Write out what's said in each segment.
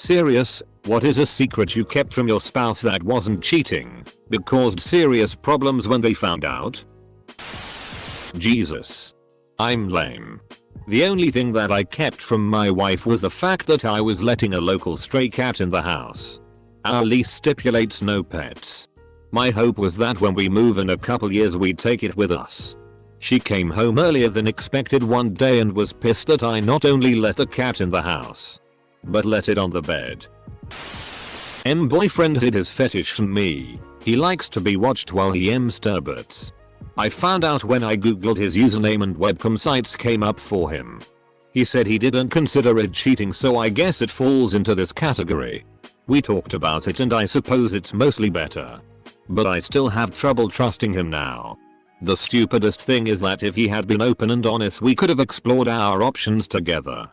Serious, what is a secret you kept from your spouse that wasn't cheating, but caused serious problems when they found out? Jesus. I'm lame. The only thing that I kept from my wife was the fact that I was letting a local stray cat in the house. Our lease stipulates no pets. My hope was that when we move in a couple years we'd take it with us. She came home earlier than expected one day and was pissed that I not only let the cat in the house, but let it on the bed. Boyfriend hid his fetish from me. He likes to be watched while he masturbates. I found out when I googled his username and webcam sites came up for him. He said he didn't consider it cheating, so I guess it falls into this category. We talked about it and I suppose it's mostly better. But I still have trouble trusting him now. The stupidest thing is that if he had been open and honest we could have explored our options together.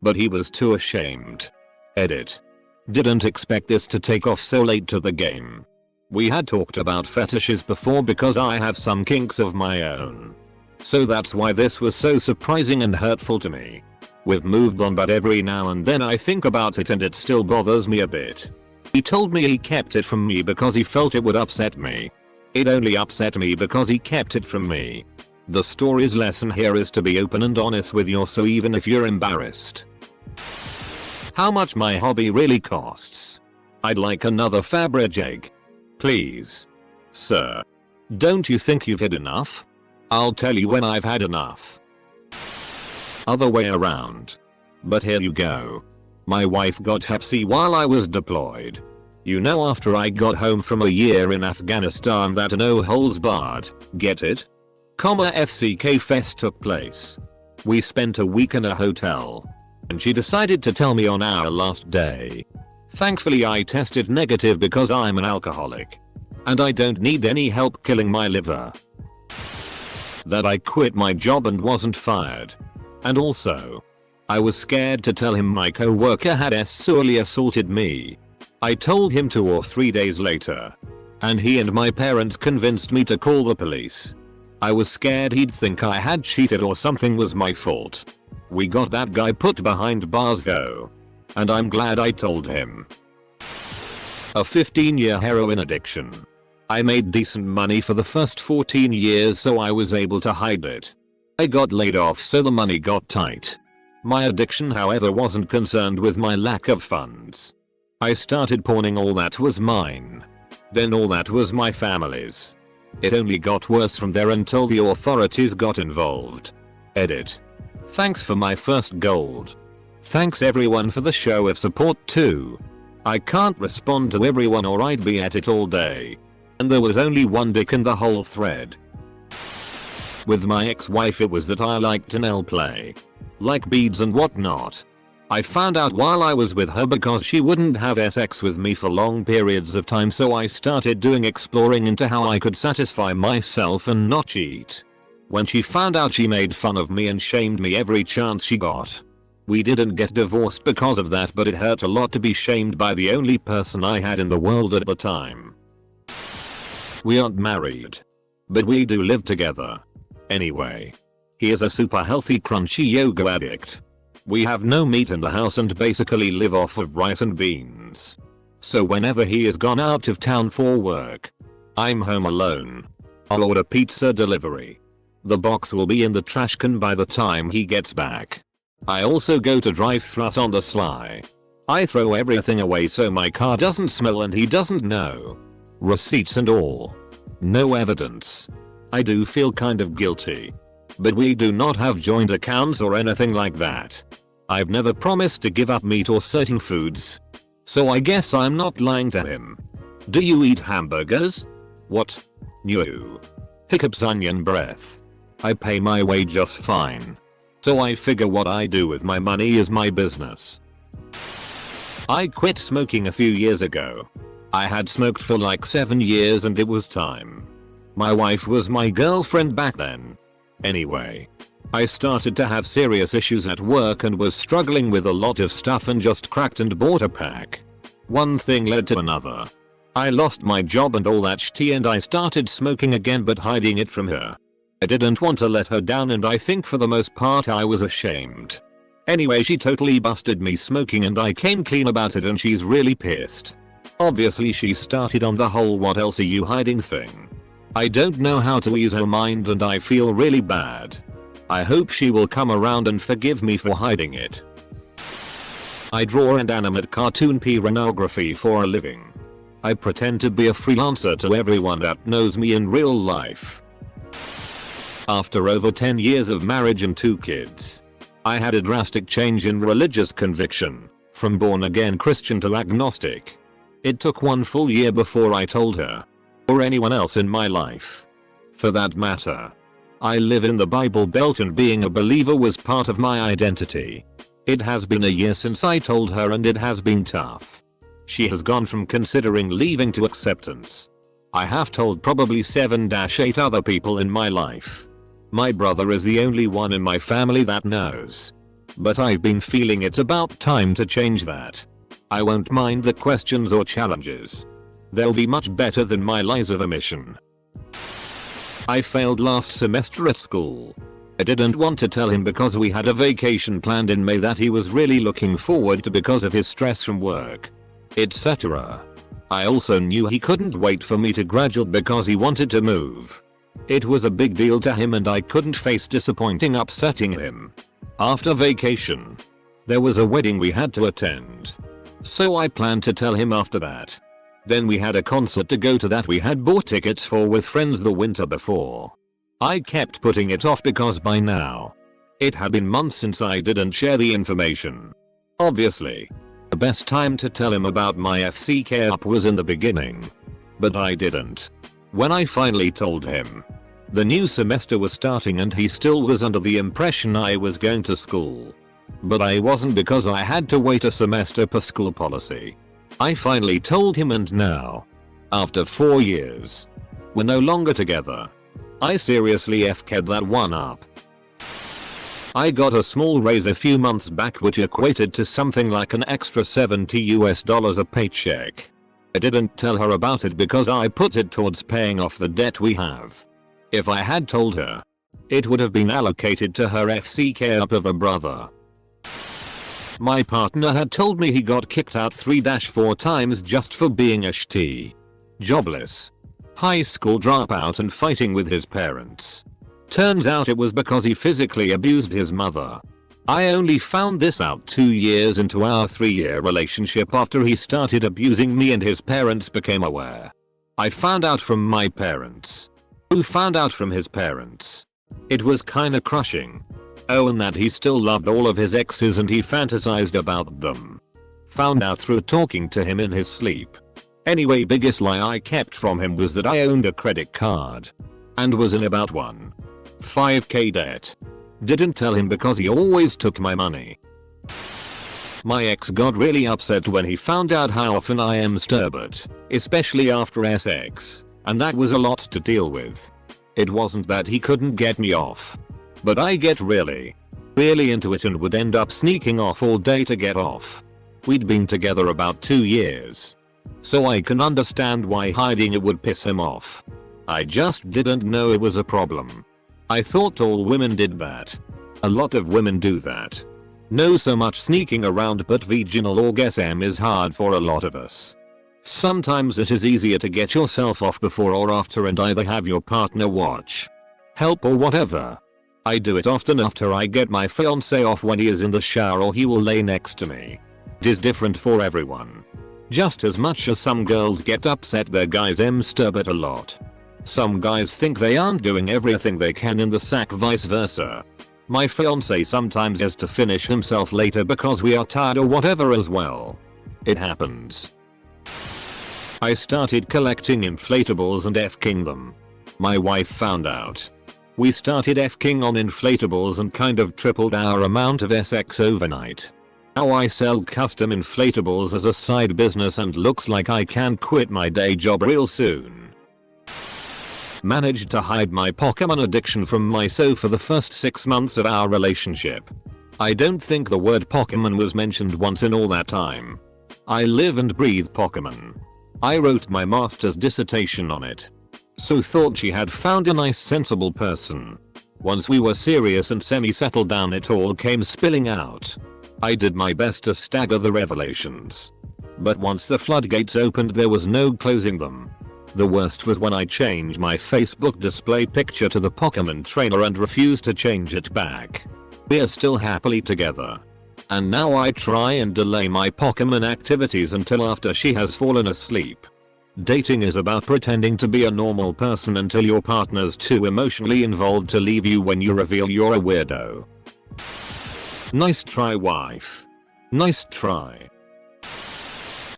But he was too ashamed. Edit. Didn't expect this to take off so late to the game. We had talked about fetishes before because I have some kinks of my own. So that's why this was so surprising and hurtful to me. We've moved on, but every now and then I think about it and it still bothers me a bit. He told me he kept it from me because he felt it would upset me. It only upset me because he kept it from me. The story's lesson here is to be open and honest with yourself even if you're embarrassed. How much my hobby really costs. I'd like another Faberge egg. Please. Sir. Don't you think you've had enough? I'll tell you when I've had enough. Other way around. But here you go. My wife got hep C while I was deployed. You know, after I got home from a year in Afghanistan, that no holds barred, get it? FCK Fest took place. We spent a week in a hotel. And she decided to tell me on our last day. Thankfully I tested negative because I'm an alcoholic. And I don't need any help killing my liver. That I quit my job and wasn't fired. And also, I was scared to tell him my co-worker had sexually assaulted me. I told him 2 or 3 days later. And he and my parents convinced me to call the police. I was scared he'd think I had cheated or something was my fault. We got that guy put behind bars though. And I'm glad I told him. A 15-year heroin addiction. I made decent money for the first 14 years, so I was able to hide it. I got laid off so the money got tight. My addiction, however, wasn't concerned with my lack of funds. I started pawning all that was mine. Then all that was my family's. It only got worse from there until the authorities got involved. Edit. Thanks for my first gold. Thanks everyone for the show of support too. I can't respond to everyone or I'd be at it all day. And there was only one dick in the whole thread. With my ex-wife it was that I liked nail play. Like beads and whatnot. I found out while I was with her because she wouldn't have sex with me for long periods of time, so I started doing exploring into how I could satisfy myself and not cheat. When she found out, she made fun of me and shamed me every chance she got. We didn't get divorced because of that, but it hurt a lot to be shamed by the only person I had in the world at the time. We aren't married. But we do live together. Anyway. He is a super healthy crunchy yoga addict. We have no meat in the house and basically live off of rice and beans. So whenever he is gone out of town for work, I'm home alone. I'll order pizza delivery. The box will be in the trash can by the time he gets back. I also go to drive-thrus on the sly. I throw everything away so my car doesn't smell and he doesn't know. Receipts and all. No evidence. I do feel kind of guilty. But we do not have joint accounts or anything like that. I've never promised to give up meat or certain foods. So I guess I'm not lying to him. Do you eat hamburgers? What? No. Hiccups, onion breath. I pay my way just fine. So I figure what I do with my money is my business. I quit smoking a few years ago. I had smoked for like 7 years and it was time. My wife was my girlfriend back then. Anyway. I started to have serious issues at work and was struggling with a lot of stuff and just cracked and bought a pack. One thing led to another. I lost my job and all that shit and I started smoking again, but hiding it from her. I didn't want to let her down and I think for the most part I was ashamed. Anyway, she totally busted me smoking and I came clean about it and she's really pissed. Obviously she started on the whole "what else are you hiding" thing. I don't know how to ease her mind and I feel really bad. I hope she will come around and forgive me for hiding it. I draw and animate cartoon pornography for a living. I pretend to be a freelancer to everyone that knows me in real life. After over 10 years of marriage and 2 kids, I had a drastic change in religious conviction, from born again Christian to agnostic. It took 1 full year before I told her, or anyone else in my life. For that matter, I live in the Bible Belt and being a believer was part of my identity. It has been a year since I told her and it has been tough. She has gone from considering leaving to acceptance. I have told probably 7-8 other people in my life. My brother is the only one in my family that knows. But I've been feeling it's about time to change that. I won't mind the questions or challenges. They'll be much better than my lies of omission. I failed last semester at school. I didn't want to tell him because we had a vacation planned in May that he was really looking forward to because of his stress from work, etc. I also knew he couldn't wait for me to graduate because he wanted to move. It was a big deal to him and I couldn't face upsetting him. After vacation, there was a wedding we had to attend. So I planned to tell him after that. Then we had a concert to go to that we had bought tickets for with friends the winter before. I kept putting it off because by now, it had been months since I didn't share the information. Obviously, the best time to tell him about my FCK up was in the beginning. But I didn't. When I finally told him, the new semester was starting and he still was under the impression I was going to school. But I wasn't because I had to wait a semester per school policy. I finally told him and now, after 4 years, we're no longer together. I seriously FK'd that one up. I got a small raise a few months back which equated to something like an extra $70 a paycheck. I didn't tell her about it because I put it towards paying off the debt we have. If I had told her, it would have been allocated to her FCK up of a brother. My partner had told me he got kicked out 3-4 times just for being a shitty, jobless, high school dropout and fighting with his parents. Turns out it was because he physically abused his mother. I only found this out 2 years into our 3-year relationship after he started abusing me and his parents became aware. I found out from my parents, who found out from his parents. It was kinda crushing. Oh, and that he still loved all of his exes and he fantasized about them. Found out through talking to him in his sleep. Anyway, biggest lie I kept from him was that I owned a credit card and was in about $1.5k debt. Didn't tell him because he always took my money. My ex got really upset when he found out how often I am Sturbert, especially after sex, and that was a lot to deal with. It wasn't that he couldn't get me off, but I get really into it and would end up sneaking off all day to get off. We'd been together about 2 years, so I can understand why hiding it would piss him off. I just didn't know it was a problem. I thought all women did that. A lot of women do that. No so much sneaking around, but vaginal orgasm is hard for a lot of us. Sometimes it is easier to get yourself off before or after and either have your partner watch, help or whatever. I do it often after I get my fiance off when he is in the shower or he will lay next to me. It is different for everyone. Just as much as some girls get upset their guys Sturbert a lot, some guys think they aren't doing everything they can in the sack, vice versa. My fiance sometimes has to finish himself later because we are tired or whatever as well. It happens. I started collecting inflatables and FKing them. My wife found out. We started FKing on inflatables and kind of tripled our amount of sex overnight. Now I sell custom inflatables as a side business and looks like I can quit my day job real soon. Managed to hide my Pokemon addiction from myself for the first 6 months of our relationship. I don't think the word Pokemon was mentioned once in all that time. I live and breathe Pokemon. I wrote my master's dissertation on it. So thought she had found a nice sensible person. Once we were serious and semi-settled down, it all came spilling out. I did my best to stagger the revelations. But once the floodgates opened, there was no closing them. The worst was when I changed my Facebook display picture to the Pokemon trainer and refused to change it back. We are still happily together. And now I try and delay my Pokemon activities until after she has fallen asleep. Dating is about pretending to be a normal person until your partner's too emotionally involved to leave you when you reveal you're a weirdo. Nice try, wife. Nice try.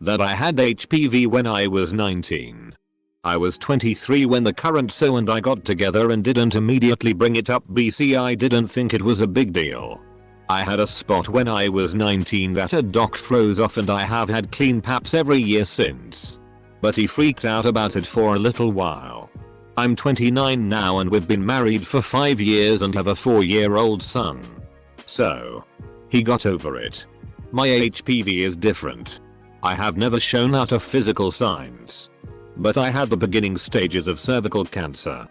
That I had HPV when I was 19. I was 23 when the current so and I got together and didn't immediately bring it up. BC, I didn't think it was a big deal. I had a spot when I was 19 that a doc froze off and I have had clean paps every year since. But he freaked out about it for a little while. I'm 29 now and we've been married for 5 years and have a 4-year-old son. So, he got over it. My HPV is different. I have never shown out of physical signs. But I had the beginning stages of cervical cancer.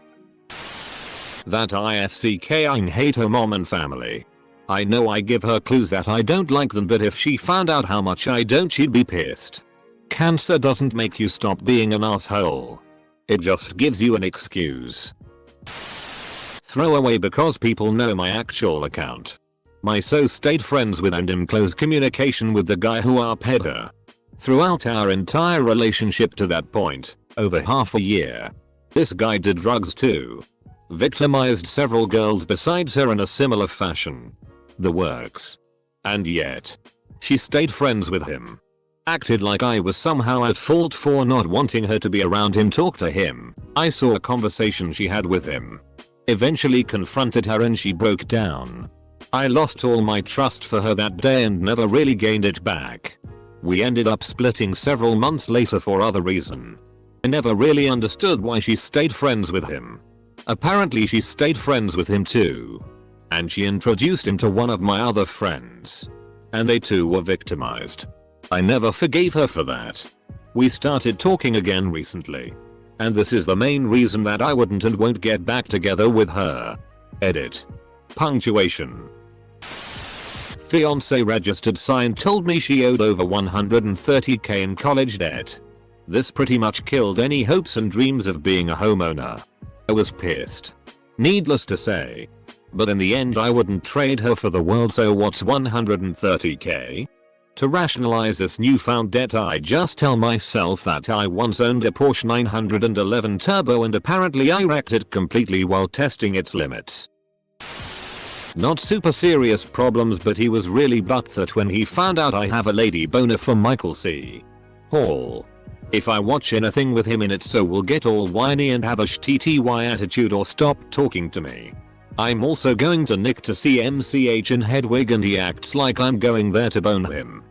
That IFCK, I hate her mom and family. I know I give her clues that I don't like them, but if she found out how much I don't, she'd be pissed. Cancer doesn't make you stop being an asshole. It just gives you an excuse. Throw away because people know my actual account. My so stayed friends with and in close communication with the guy who arped her. Throughout our entire relationship to that point, over half a year. This guy did drugs too. Victimized several girls besides her in a similar fashion. The works. And yet, she stayed friends with him. Acted like I was somehow at fault for not wanting her to be around him, talk to him. I saw a conversation she had with him. Eventually confronted her and she broke down. I lost all my trust for her that day and never really gained it back. We ended up splitting several months later for other reason. I never really understood why she stayed friends with him. Apparently she stayed friends with him too. And she introduced him to one of my other friends. And they too were victimized. I never forgave her for that. We started talking again recently. And this is the main reason that I wouldn't and won't get back together with her. Edit. Punctuation. Fiance registered sign told me she owed over 130k in college debt. This pretty much killed any hopes and dreams of being a homeowner. I was pissed. Needless to say. But in the end I wouldn't trade her for the world, so what's 130k? To rationalize this newfound debt I just tell myself that I once owned a Porsche 911 Turbo and apparently I wrecked it completely while testing its limits. Not super serious problems, but he was really butthurt when he found out I have a lady boner for Michael C. Hall. If I watch anything with him in it, so will get all whiny and have a shTTY attitude or stop talking to me. I'm also going to Nick to see MCH in Hedwig and he acts like I'm going there to bone him.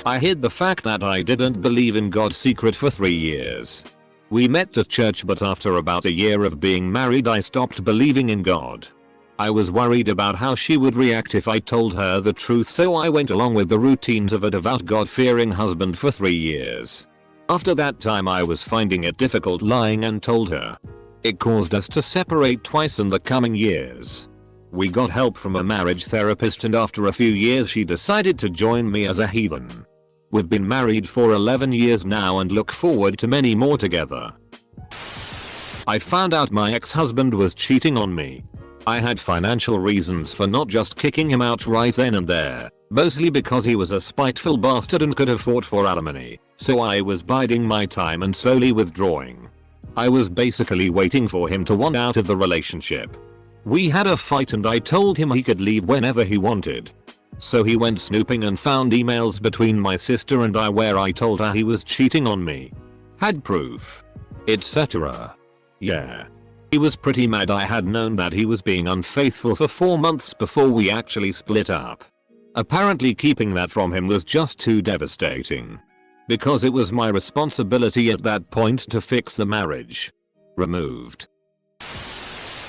I hid the fact that I didn't believe in God's secret for 3 years. We met at church, but after about a year of being married I stopped believing in God. I was worried about how she would react if I told her the truth, so I went along with the routines of a devout God-fearing husband for 3 years. After that time I was finding it difficult lying and told her. It caused us to separate twice in the coming years. We got help from a marriage therapist and after a few years she decided to join me as a heathen. We've been married for 11 years now and look forward to many more together. I found out my ex-husband was cheating on me. I had financial reasons for not just kicking him out right then and there, mostly because he was a spiteful bastard and could have fought for alimony, so I was biding my time and slowly withdrawing. I was basically waiting for him to want out of the relationship. We had a fight and I told him he could leave whenever he wanted. So he went snooping and found emails between my sister and I where I told her he was cheating on me. Had proof. Etc. Yeah. He was pretty mad. I had known that he was being unfaithful for 4 months before we actually split up. Apparently keeping that from him was just too devastating. Because it was my responsibility at that point to fix the marriage. Removed.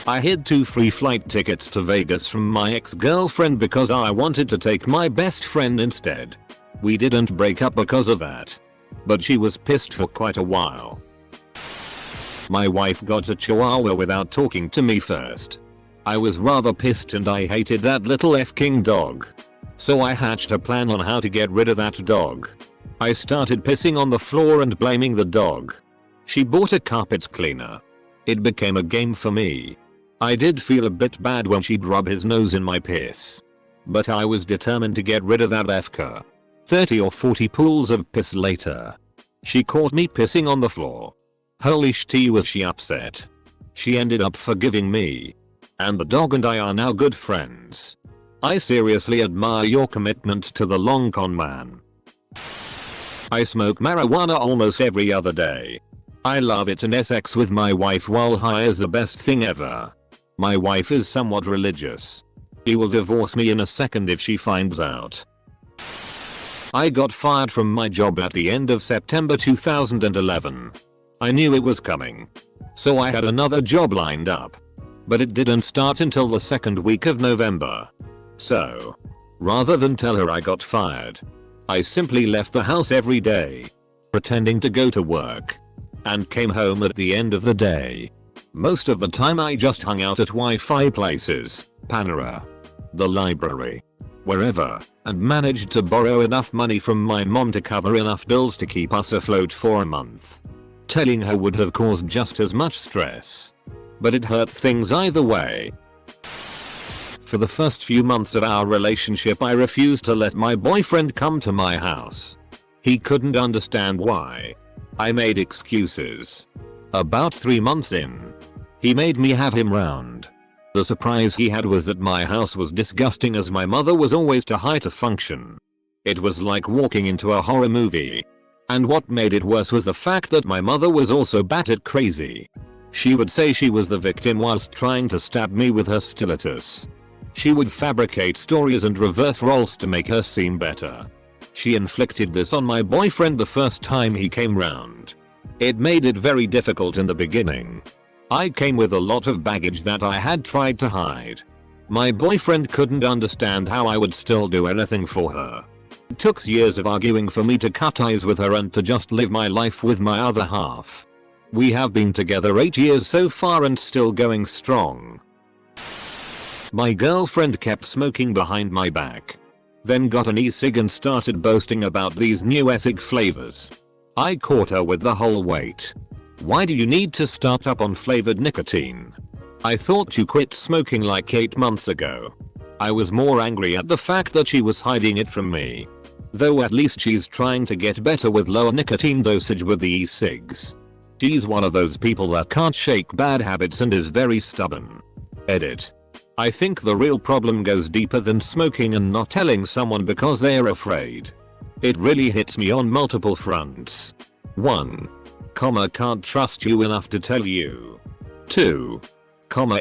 I hid 2 free flight tickets to Vegas from my ex-girlfriend because I wanted to take my best friend instead. We didn't break up because of that. But she was pissed for quite a while. My wife got a chihuahua without talking to me first. I was rather pissed and I hated that little f-king dog. So I hatched a plan on how to get rid of that dog. I started pissing on the floor and blaming the dog. She bought a carpet cleaner. It became a game for me. I did feel a bit bad when she'd rub his nose in my piss. But I was determined to get rid of that f-ker. 30 or 40 pools of piss later. She caught me pissing on the floor. Holy shit, was she upset. She ended up forgiving me. And the dog and I are now good friends. I seriously admire your commitment to the long con, man. I smoke marijuana almost every other day. I love it and sex with my wife while high is the best thing ever. My wife is somewhat religious. She will divorce me in a second if she finds out. I got fired from my job at the end of September 2011. I knew it was coming. So I had another job lined up. But it didn't start until the second week of November. So, rather than tell her I got fired, I simply left the house every day, pretending to go to work, and came home at the end of the day. Most of the time I just hung out at Wi-Fi places, Panera, the library, wherever, and managed to borrow enough money from my mom to cover enough bills to keep us afloat for a month. Telling her would have caused just as much stress. But it hurt things either way. For the first few months of our relationship I refused to let my boyfriend come to my house. He couldn't understand why. I made excuses. About 3 months in, he made me have him round. The surprise he had was that my house was disgusting as my mother was always too high to function. It was like walking into a horror movie. And what made it worse was the fact that my mother was also batshit crazy. She would say she was the victim whilst trying to stab me with her stilettos. She would fabricate stories and reverse roles to make her seem better. She inflicted this on my boyfriend the first time he came round. It made it very difficult in the beginning. I came with a lot of baggage that I had tried to hide. My boyfriend couldn't understand how I would still do anything for her. It took years of arguing for me to cut ties with her and to just live my life with my other half. We have been together 8 years so far and still going strong. My girlfriend kept smoking behind my back. Then got an e-cig and started boasting about these new e-cig flavors. I caught her with the whole weight. Why do you need to start up on flavored nicotine? I thought you quit smoking like 8 months ago. I was more angry at the fact that she was hiding it from me. Though at least she's trying to get better with lower nicotine dosage with the e-cigs. She's one of those people that can't shake bad habits and is very stubborn. Edit. I think the real problem goes deeper than smoking and not telling someone because they're afraid. It really hits me on multiple fronts. 1. Can't trust you enough to tell you. 2.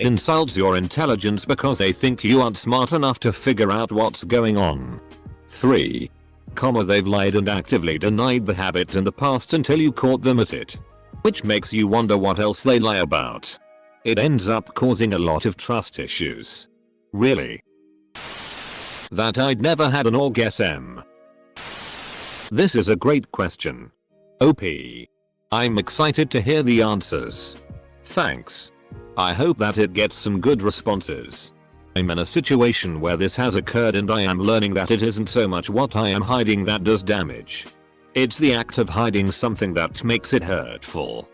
Insults your intelligence because they think you aren't smart enough to figure out what's going on. 3. They've lied and actively denied the habit in the past until you caught them at it. Which makes you wonder what else they lie about. It ends up causing a lot of trust issues. Really? That I'd never had an orgasm. This is a great question. OP. I'm excited to hear the answers. Thanks. I hope that it gets some good responses. I'm in a situation where this has occurred and I am learning that it isn't so much what I am hiding that does damage. It's the act of hiding something that makes it hurtful.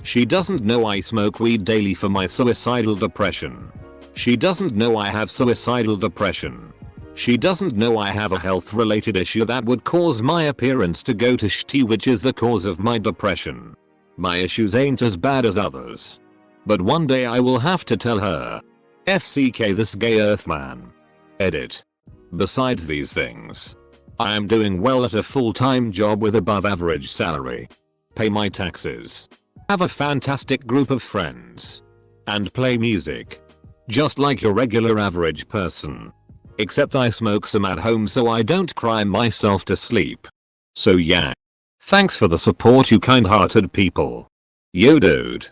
She doesn't know I smoke weed daily for my suicidal depression. She doesn't know I have suicidal depression. She doesn't know I have a health related issue that would cause my appearance to go to shitty, which is the cause of my depression. My issues ain't as bad as others. But one day I will have to tell her. FCK this gay earthman. Edit. Besides these things, I am doing well at a full-time job with above average salary. Pay my taxes. Have a fantastic group of friends. And play music. Just like your regular average person. Except I smoke some at home so I don't cry myself to sleep. So yeah. Thanks for the support, you kind-hearted people. Yo dude.